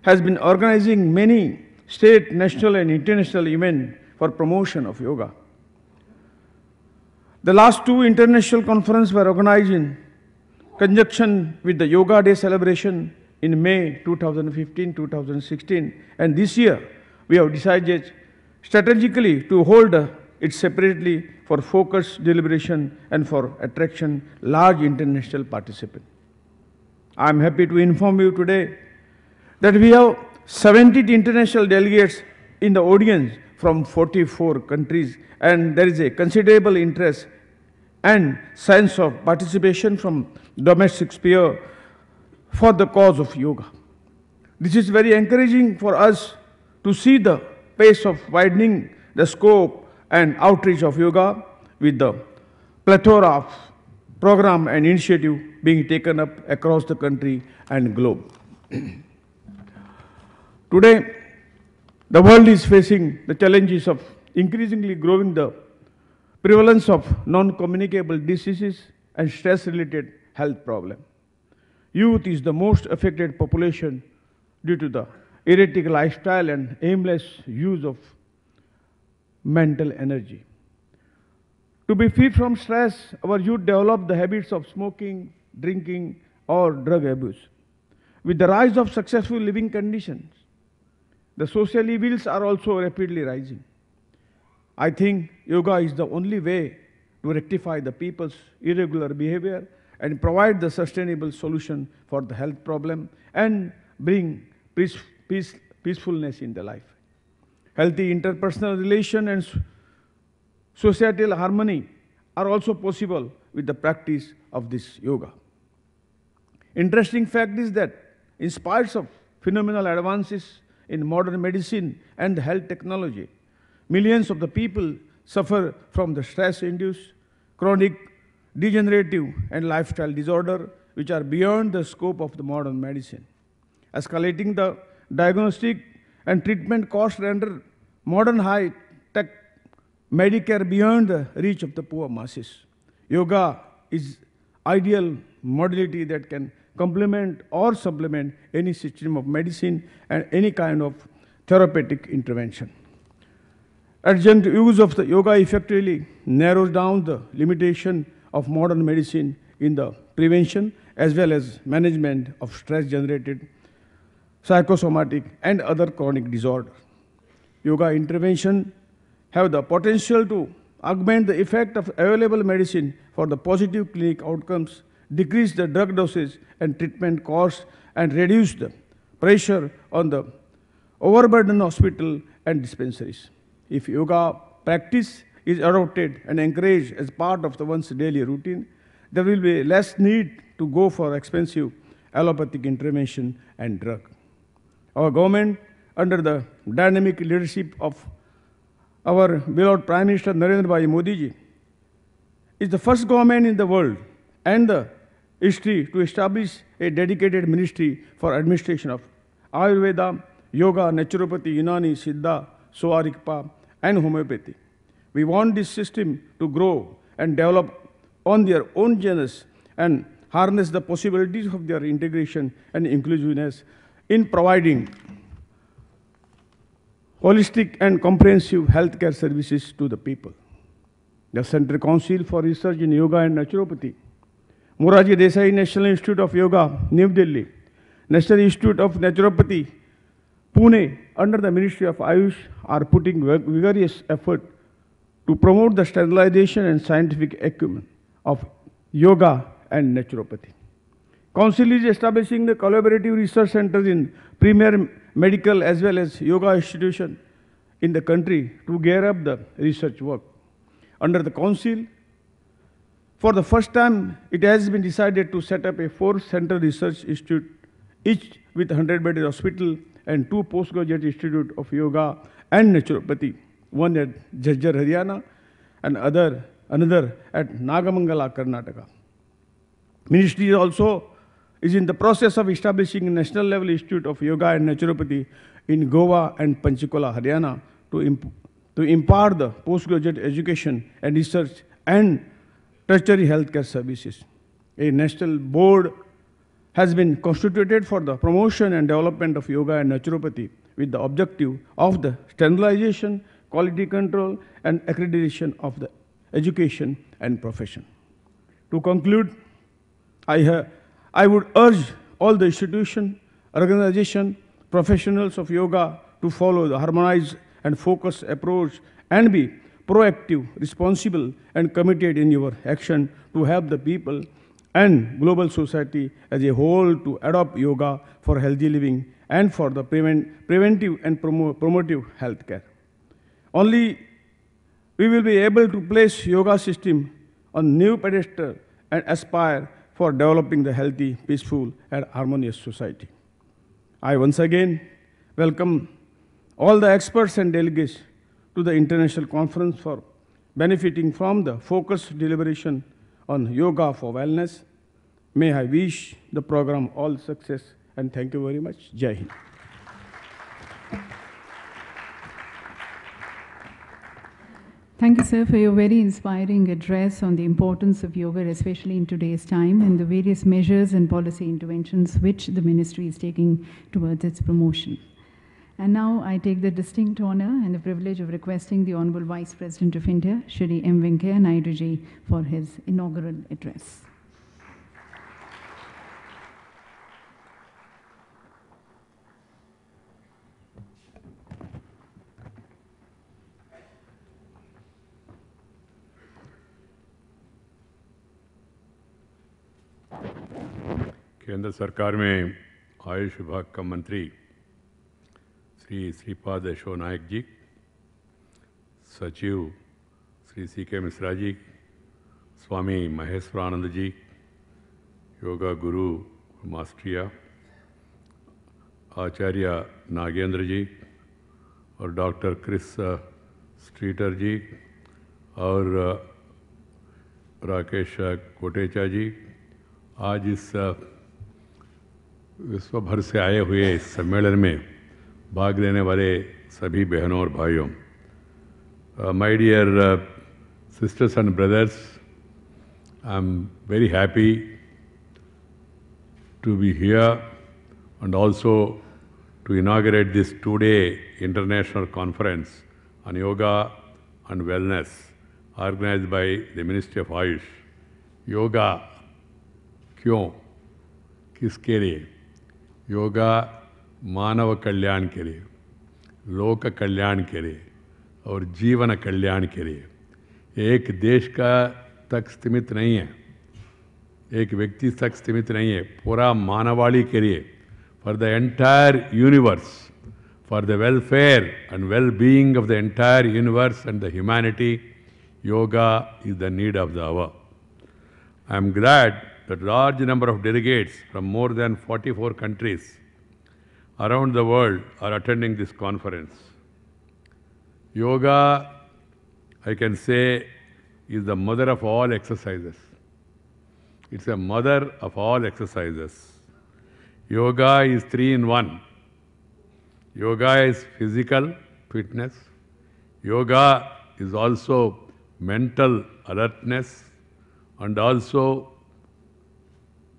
has been organizing many state, national and international events for promotion of yoga. The last two international conferences were organized in conjunction with the Yoga Day celebration in May 2015-2016, and this year we have decided strategically to hold it separately for focused deliberation and for attraction large international participants. I am happy to inform you today that we have 70 international delegates in the audience from 44 countries, and there is a considerable interest and sense of participation from domestic sphere for the cause of yoga. This is very encouraging for us to see the pace of widening the scope and outreach of yoga with the plethora of program and initiative being taken up across the country and globe. Today, the world is facing the challenges of increasingly growing the prevalence of non-communicable diseases and stress-related health problems. Youth is the most affected population due to the erratic lifestyle and aimless use of mental energy. To be free from stress, our youth develop the habits of smoking, drinking, or drug abuse. With the rise of successful living conditions, the social evils are also rapidly rising. I think yoga is the only way to rectify the people's irregular behavior and provide the sustainable solution for the health problem and bring peacefulness in the life. Healthy interpersonal relation and societal harmony are also possible with the practice of this yoga. Interesting fact is that in spite of phenomenal advances in modern medicine and health technology, millions of the people suffer from the stress-induced, chronic, degenerative and lifestyle disorder which are beyond the scope of the modern medicine. Escalating the diagnostic and treatment costs render modern high-tech Medicare beyond the reach of the poor masses. Yoga is ideal modality that can complement or supplement any system of medicine and any kind of therapeutic intervention. Urgent use of the yoga effectively narrows down the limitation of modern medicine in the prevention as well as management of stress-generated psychosomatic and other chronic disorders. Yoga intervention have the potential to augment the effect of available medicine for the positive clinic outcomes, decrease the drug dosage and treatment costs, and reduce the pressure on the overburdened hospital and dispensaries. If yoga practice is adopted and encouraged as part of one's daily routine, there will be less need to go for expensive allopathic intervention and drug. Our government, under the dynamic leadership of our beloved Prime Minister Narendra Bhai Modi ji, is the first government in the world and the history to establish a dedicated ministry for administration of Ayurveda, Yoga, Naturopathy, Unani, Siddha, Soarikpa, and Homeopathy. We want this system to grow and develop on their own genus and harness the possibilities of their integration and inclusiveness in providing holistic and comprehensive healthcare services to the people. The Central Council for Research in Yoga and Naturopathy, Moraji Desai National Institute of Yoga, New Delhi, National Institute of Naturopathy, Pune, under the Ministry of Ayush, are putting vigorous effort to promote the standardization and scientific acumen of yoga and naturopathy. Council is establishing the collaborative research centers in premier medical as well as yoga institutions in the country to gear up the research work. Under the Council, for the first time, it has been decided to set up a 4-center research institute, each with 100-bedded hospital and 2 postgraduate institutes of yoga and naturopathy, one at Jhajjar, Haryana, and another at Nagamangala, Karnataka. Ministry also is in the process of establishing a national level institute of yoga and naturopathy in Goa and Panchkula, Haryana to impart the postgraduate education and research and tertiary healthcare services. A national board has been constituted for the promotion and development of yoga and naturopathy with the objective of the standardization, quality control, and accreditation of the education and profession. To conclude, I would urge all the institution, organization, professionals of yoga to follow the harmonized and focused approach and be proactive, responsible, and committed in your action to help the people and global society as a whole to adopt yoga for healthy living and for the preventive and promotive health care. Only we will be able to place yoga system on new pedestal and aspire for developing the healthy, peaceful, and harmonious society. I once again welcome all the experts and delegates to the international conference for benefiting from the focused deliberation on yoga for wellness. May I wish the program all success and thank you very much. Jai Hind. Thank you, sir, for your very inspiring address on the importance of yoga, especially in today's time, and the various measures and policy interventions which the ministry is taking towards its promotion. And now I take the distinct honor and the privilege of requesting the Honorable Vice President of India, Shri M. Venkaiah Naidu ji, for his inaugural address. केंद्र सरकार में आयुष विभाग का मंत्री श्री श्रीपाद यशो नायक जी, सचिव Shri C.K. Mishra ji, स्वामी महेश्वरानंद जी, योगा गुरु मास्टरिया आचार्य नागेंद्र जी और doctor Chris स्ट्रीटर जी और राकेश कोटेचा जी, आज इस विश्व भर से आए हुए इस सम्मेलन में भाग लेने वाले सभी बहनों और भाइयों, my dear sisters and brothers, I'm very happy to be here and also to inaugurate this two-day international conference on yoga and wellness organized by the Ministry of Ayush. Yoga क्यों, किसके लिए? योगा मानव कल्याण के लिए, लोक कल्याण के लिए और जीवन कल्याण के लिए। एक देश का तक सीमित नहीं है, एक व्यक्ति तक सीमित नहीं है, पूरा मानवाళी के लिए, for the entire universe, for the welfare and well being of the entire universe and the humanity, yoga is the need of the hour. I am glad that large number of delegates from more than 44 countries around the world are attending this conference. Yoga, I can say, is the mother of all exercises. It's a mother of all exercises. Yoga is 3 in 1. Yoga is physical fitness. Yoga is also mental alertness and also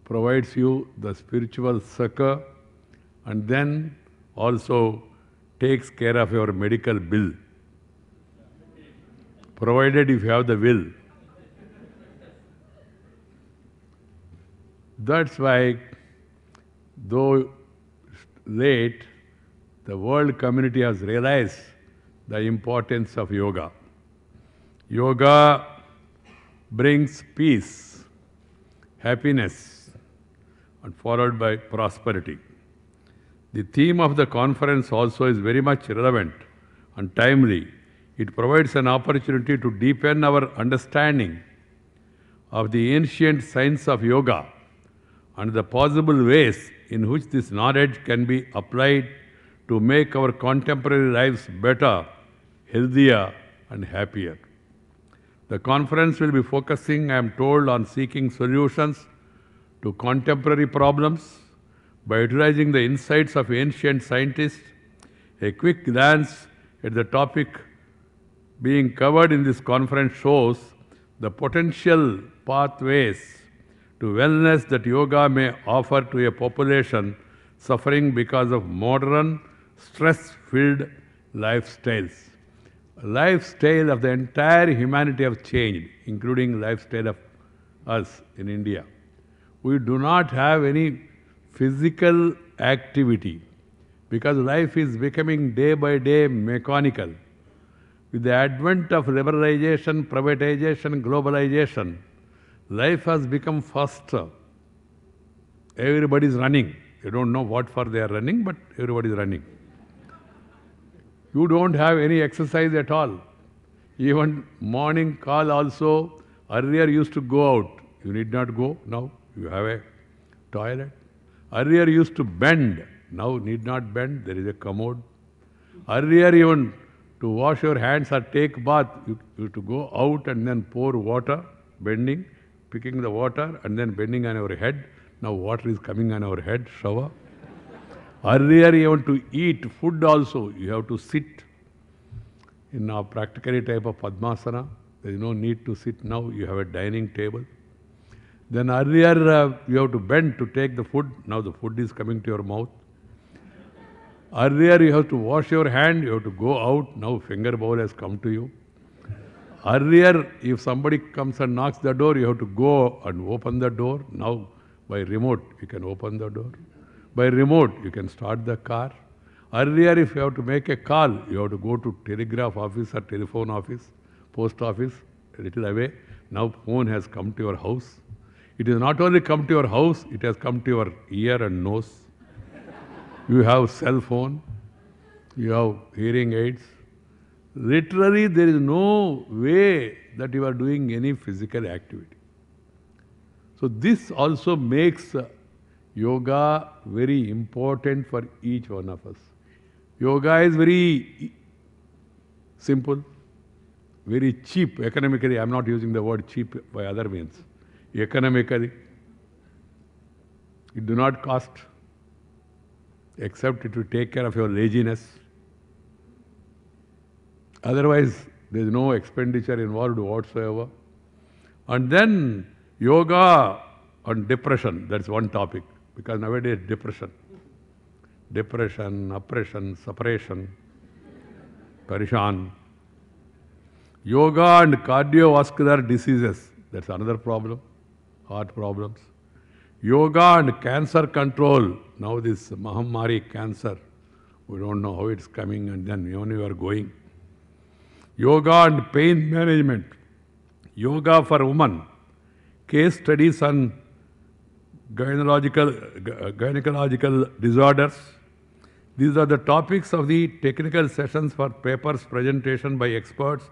provides you the spiritual succour and then also takes care of your medical bill, provided if you have the will. That's why, though late, the world community has realized the importance of yoga. Yoga brings peace, happiness, and followed by prosperity. The theme of the conference also is very much relevant and timely. It provides an opportunity to deepen our understanding of the ancient science of yoga and the possible ways in which this knowledge can be applied to make our contemporary lives better, healthier, and happier. The conference will be focusing, I am told, on seeking solutions to contemporary problems by utilizing the insights of ancient scientists. A quick glance at the topic being covered in this conference shows the potential pathways to wellness that yoga may offer to a population suffering because of modern, stress-filled lifestyles. Lifestyle of the entire humanity have changed, including lifestyle of us in India. We do not have any physical activity because life is becoming day by day mechanical. With the advent of liberalization, privatization, globalization, life has become faster. Everybody is running. You don't know what for they are running, but everybody is running. You don't have any exercise at all. Even morning call also, earlier used to go out. You need not go now. You have a toilet. Earlier used to bend. Now need not bend. There is a commode. Earlier even to wash your hands or take bath, you have to go out and then pour water, bending, picking the water and then bending on your head. Now water is coming on our head, shower. Earlier even to eat food also, you have to sit in a practically type of Padmasana. There is no need to sit now, you have a dining table. Then earlier you have to bend to take the food, now the food is coming to your mouth. Earlier you have to wash your hand, you have to go out, now finger bowl has come to you. Earlier if somebody comes and knocks the door, you have to go and open the door. Now by remote you can open the door. By remote you can start the car. Earlier if you have to make a call, you have to go to telegraph office or telephone office, post office, a little away. Now phone has come to your house. It has not only come to your house, it has come to your ear and nose. You have cell phone, you have hearing aids. Literally there is no way that you are doing any physical activity. So this also makes yoga very important for each one of us. Yoga is very simple, very cheap economically. I am not using the word cheap by other means. Economically, it do not cost, except it will take care of your laziness. Otherwise, there is no expenditure involved whatsoever. And then yoga on depression, that's one topic, because nowadays depression, oppression, separation, parishan. Yoga and cardiovascular diseases, that's another problem, heart problems. Yoga and cancer control, now this Mahammari cancer, we don't know how it's coming and then even you are going. Yoga and pain management, yoga for women, case studies on gynecological disorders. These are the topics of the technical sessions for papers presentation by experts,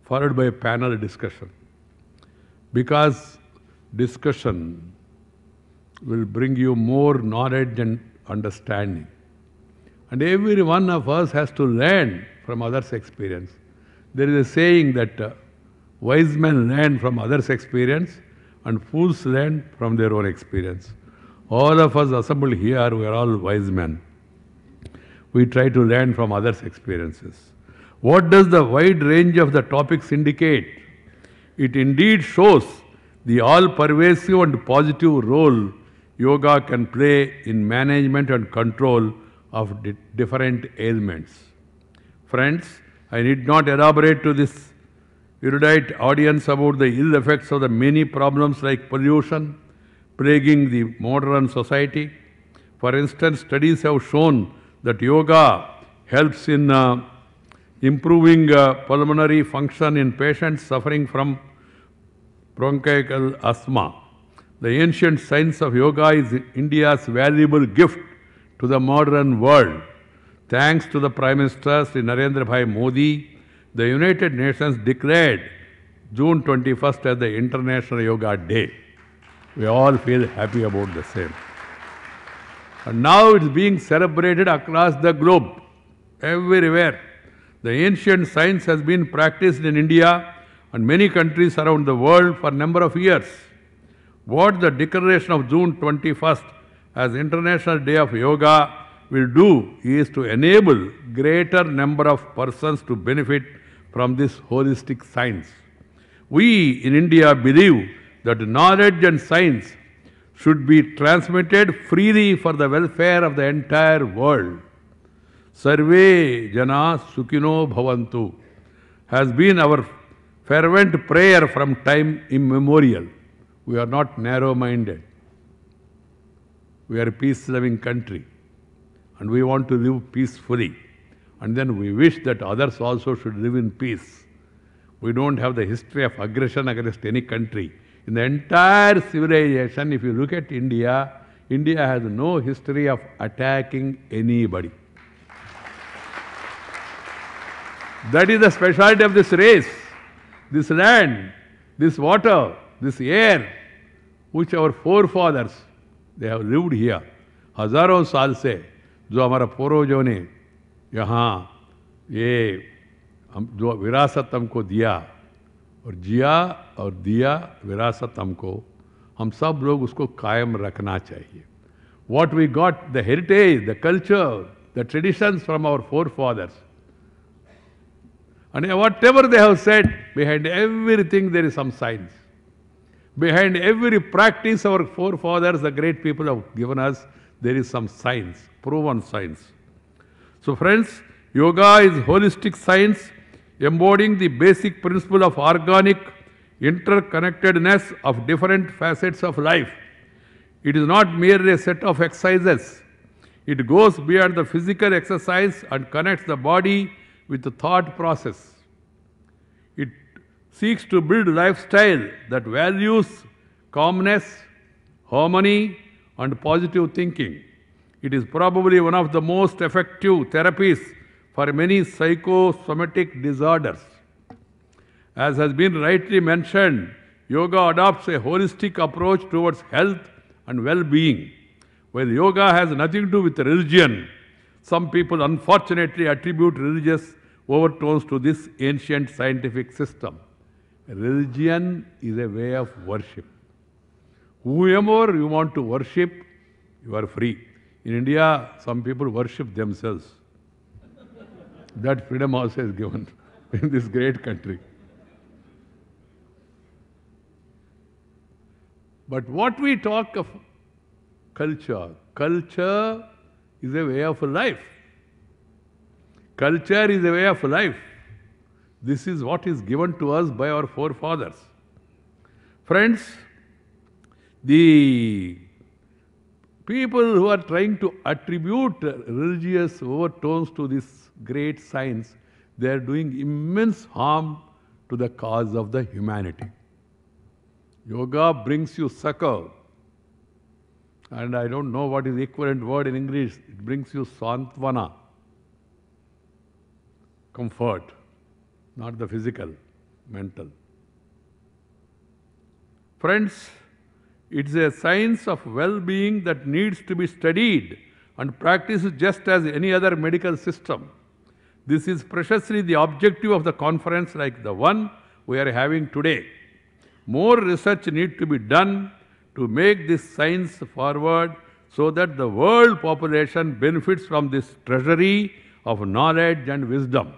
followed by a panel discussion. Because discussion will bring you more knowledge and understanding. And every one of us has to learn from others' experience. There is a saying that wise men learn from others' experience and fools learn from their own experience. All of us assembled here, we are all wise men. We try to learn from others' experiences. What does the wide range of the topics indicate? It indeed shows the all-pervasive and positive role yoga can play in management and control of different ailments. Friends, I need not elaborate to this erudite audience about the ill effects of the many problems like pollution plaguing the modern society. For instance, studies have shown that yoga helps in improving pulmonary function in patients suffering from bronchial asthma. The ancient science of yoga is India's valuable gift to the modern world. Thanks to the Prime Minister Shri Narendra Bhai Modi, the United Nations declared June 21st as the International Yoga Day. We all feel happy about the same. And now it's being celebrated across the globe, everywhere. The ancient science has been practiced in India and many countries around the world for a number of years. What the declaration of June 21st as International Day of Yoga will do is to enable greater number of persons to benefit from this holistic science. We in India believe that knowledge and science should be transmitted freely for the welfare of the entire world. Sarve Jana Sukhino Bhavantu has been our fervent prayer from time immemorial. We are not narrow-minded. We are a peace-loving country and we want to live peacefully. And then we wish that others also should live in peace. We don't have the history of aggression against any country. In the entire civilization, if you look at India, India has no history of attacking anybody. That is the specialty of this race, this land, this water, this air, which our forefathers, they have lived here. हजारों साल से जो हमारा पूर्वजों ने यहाँ ये जो विरासत हमको दिया और जिया और दिया विरासत हमको, हम सब लोग उसको कायम रखना चाहिए. What we got, the heritage, the culture, the traditions from our forefathers. And whatever they have said, behind everything there is some science. Behind every practice our forefathers, the great people have given us, there is some science, proven science. So friends, yoga is holistic science embodying the basic principle of organic interconnectedness of different facets of life. It is not merely a set of exercises. It goes beyond the physical exercise and connects the body with the thought process. It seeks to build a lifestyle that values calmness, harmony, and positive thinking. It is probably one of the most effective therapies for many psychosomatic disorders. As has been rightly mentioned, yoga adopts a holistic approach towards health and well-being. While yoga has nothing to do with religion, some people unfortunately attribute religious overtones to this ancient scientific system. Religion is a way of worship. Whoever you want to worship, you are free. In India, some people worship themselves. That freedom also is given in this great country. But what we talk of culture, culture is a way of life. Culture is a way of life. This is what is given to us by our forefathers. Friends, the people who are trying to attribute religious overtones to this great science, they are doing immense harm to the cause of the humanity. Yoga brings you succour. And I don't know what is the equivalent word in English. It brings you santvana, comfort, not the physical, mental. Friends, it's a science of well-being that needs to be studied and practiced just as any other medical system. This is preciously the objective of the conference like the one we are having today. More research needs to be done to make this science forward so that the world population benefits from this treasury of knowledge and wisdom.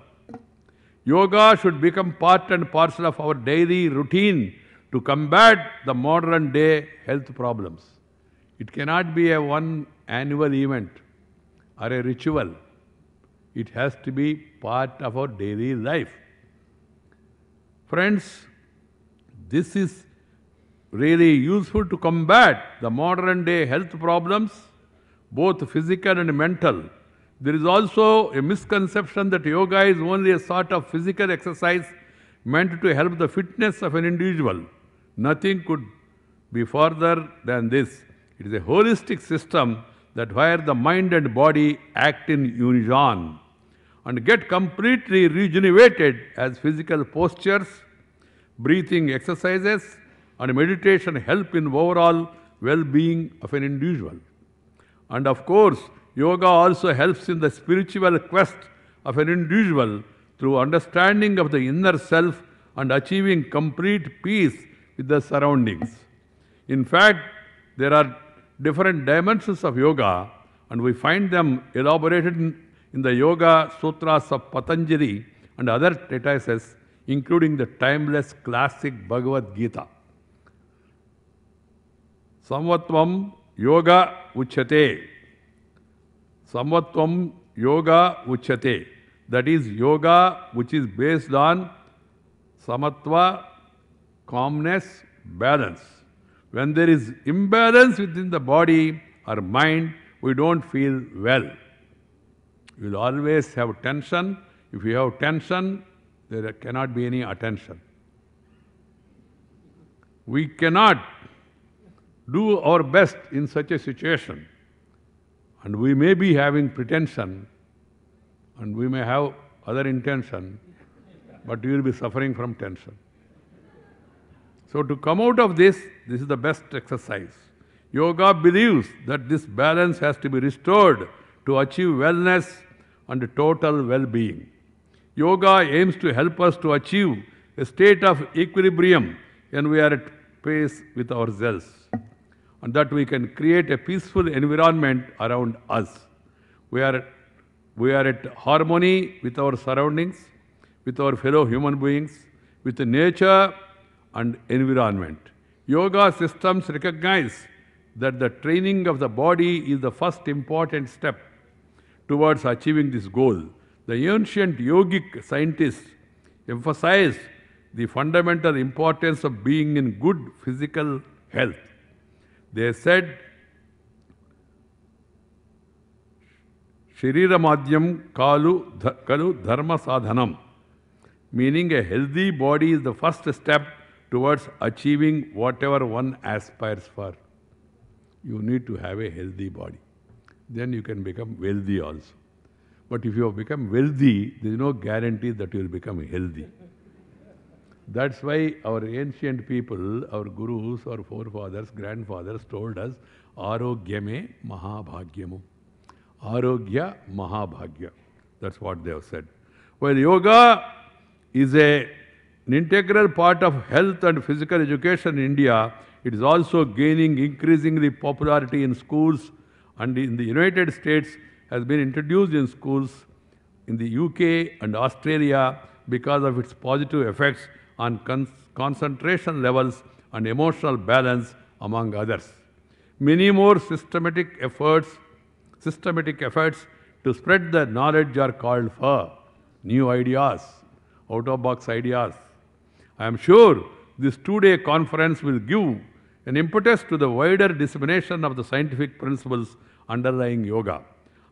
Yoga should become part and parcel of our daily routine to combat the modern day health problems. It cannot be a one annual event or a ritual. It has to be part of our daily life. Friends, this is really useful to combat the modern day health problems, both physical and mental. There is also a misconception that yoga is only a sort of physical exercise meant to help the fitness of an individual. Nothing could be further than this. It is a holistic system that where the mind and body act in unison and get completely rejuvenated as physical postures, breathing exercises, and meditation help in overall well-being of an individual. And of course, yoga also helps in the spiritual quest of an individual through understanding of the inner self and achieving complete peace with the surroundings. In fact, there are different dimensions of yoga, and we find them elaborated in the Yoga Sutras of Patanjali and other treatises, including the timeless classic Bhagavad Gita. Samvatvam yoga uchyate. Samvatvam yoga uchyate. That is yoga which is based on samatva, calmness, balance. When there is imbalance within the body or mind, we don't feel well. You will always have tension. If you have tension, there cannot be any attention. We cannot do our best in such a situation. And we may be having pretension, and we may have other intention, but you will be suffering from tension. So to come out of this, this is the best exercise. Yoga believes that this balance has to be restored to achieve wellness and total well-being. Yoga aims to help us to achieve a state of equilibrium when we are at peace with ourselves, and that we can create a peaceful environment around us. We are at harmony with our surroundings, with our fellow human beings, with nature and environment. Yoga systems recognize that the training of the body is the first important step towards achieving this goal. The ancient yogic scientists emphasized the fundamental importance of being in good physical health. They said, Sharira madhyam kalu dharma sadhanam, meaning a healthy body is the first step towards achieving whatever one aspires for. You need to have a healthy body. Then you can become wealthy also. But if you have become wealthy, there is no guarantee that you will become healthy. That's why our ancient people, our gurus, our forefathers, grandfathers told us, Arogyame Mahabhagyamu. Arogya Mahabhagya. That's what they have said. While yoga is an integral part of health and physical education in India, it is also gaining increasingly popularity in schools, and in the United States has been introduced in schools in the UK and Australia because of its positive effects on concentration levels and emotional balance, among others. Many more systematic efforts to spread the knowledge are called for. New ideas, out-of-box ideas. I am sure this two-day conference will give an impetus to the wider dissemination of the scientific principles underlying yoga.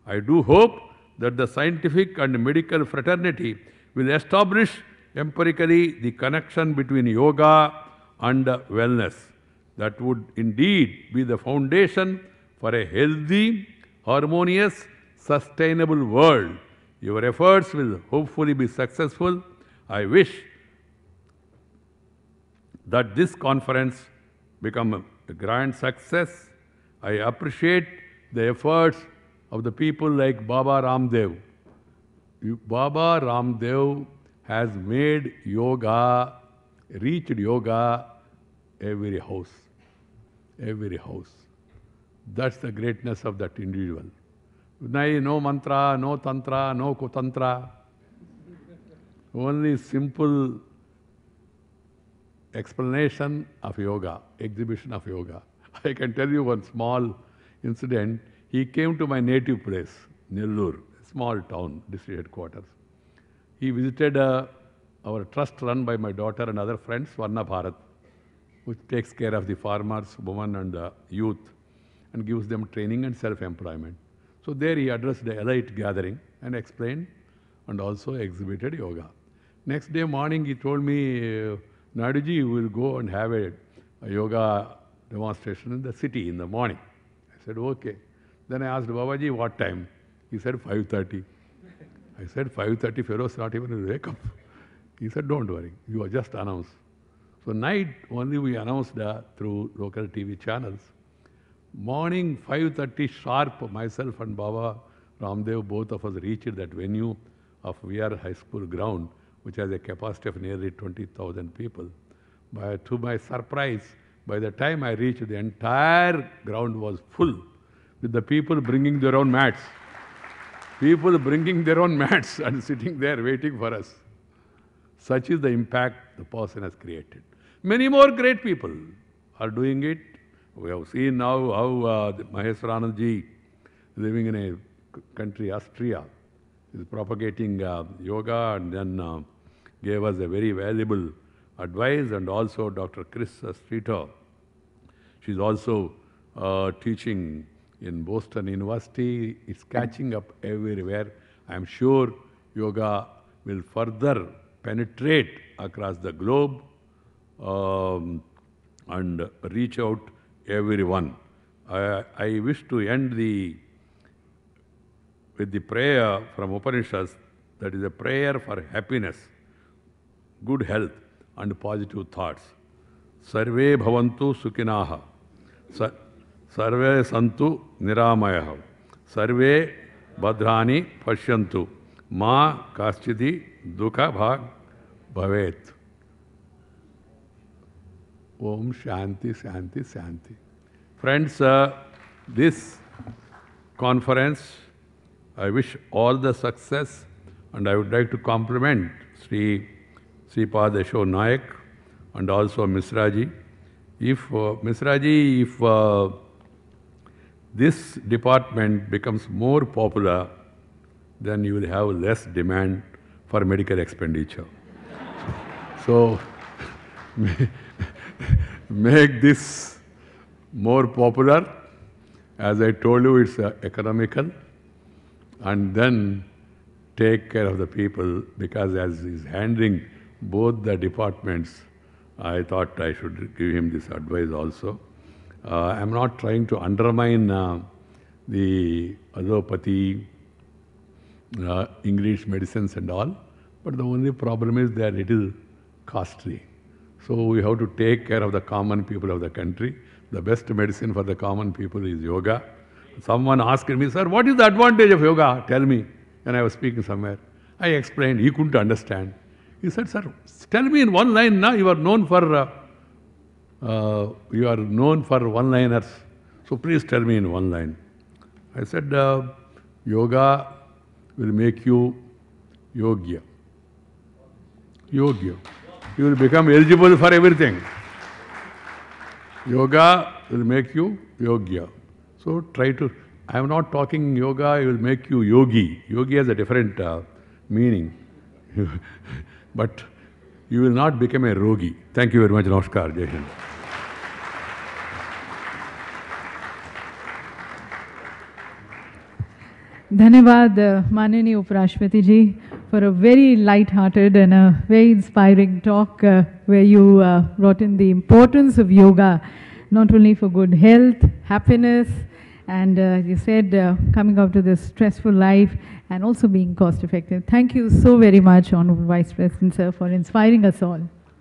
I do hope that the scientific and medical fraternity will establish empirically the connection between yoga and wellness. That would indeed be the foundation for a healthy, harmonious, sustainable world. Your efforts will hopefully be successful. I wish that this conference become a grand success. I appreciate the efforts of the people like Baba Ramdev. Baba Ramdev has made yoga, reached yoga every house. Every house. That's the greatness of that individual. No mantra, no tantra, no kutantra. Only simple explanation of yoga, exhibition of yoga. I can tell you one small incident. He came to my native place, Nellore, a small town, district headquarters. He visited our trust run by my daughter and other friends, Varna Bharat, which takes care of the farmers, women and the youth and gives them training and self-employment. So there he addressed the elite gathering and explained and also exhibited yoga. Next day morning he told me, Naiduji, you will go and have a yoga demonstration in the city in the morning. I said, okay. Then I asked Babaji, what time? He said, 5:30. I said, 5:30, Feroz not even will wake up. He said, don't worry, you are just announced. So night only we announced through local TV channels. Morning 5:30 sharp, myself and Baba Ramdev, both of us reached that venue of VR High School ground, which has a capacity of nearly 20,000 people. To my surprise, by the time I reached, the entire ground was full with the people bringing their own mats. People bringing their own mats and sitting there waiting for us. Such is the impact the person has created. Many more great people are doing it. We have seen now how Maheswaranandji, living in a country, Austria, is propagating yoga, and then gave us a very valuable advice, and also Dr. Chris Streeter. She's also teaching in Boston University. It's catching up everywhere. I'm sure yoga will further penetrate across the globe and reach out everyone. I wish to end with the prayer from Upanishads, that is a prayer for happiness, good health and positive thoughts. Sarve bhavantu sukhinaha, sarve santu niramayaha, sarve bhadrani pashyantu, ma kaschidi dukha bhag bhavet. Om Shanti, Shanti, Shanti. Friends, this conference, I wish all the success, and I would like to compliment Sripad Naik and also Misraji. If Misraji, if this department becomes more popular, then you will have less demand for medical expenditure. So, make this more popular. As I told you, it's economical. And then take care of the people, because as he's handling both the departments, I thought I should give him this advice also. I'm not trying to undermine the allopathy, English medicines and all, but the only problem is they are little costly. So we have to take care of the common people of the country. The best medicine for the common people is yoga. Someone asked me, sir, what is the advantage of yoga? Tell me. And I was speaking somewhere. I explained. He couldn't understand. He said, sir, tell me in one line. Now you are known for one-liners. So please tell me in one line. I said, yoga will make you yogya. Yogya. You will become eligible for everything. Yoga will make you yogya. So try to, I am not talking yoga, it will make you yogi. Yogi has a different meaning. But you will not become a rogi. Thank you very much. Namaskar. Jai Hind. Dhanyavad, Manani Uparashtrapati ji, for a very light-hearted and a very inspiring talk where you brought in the importance of yoga, not only for good health, happiness, and you said coming out of this stressful life and also being cost-effective. Thank you so very much, Honorable Vice President, sir, for inspiring us all.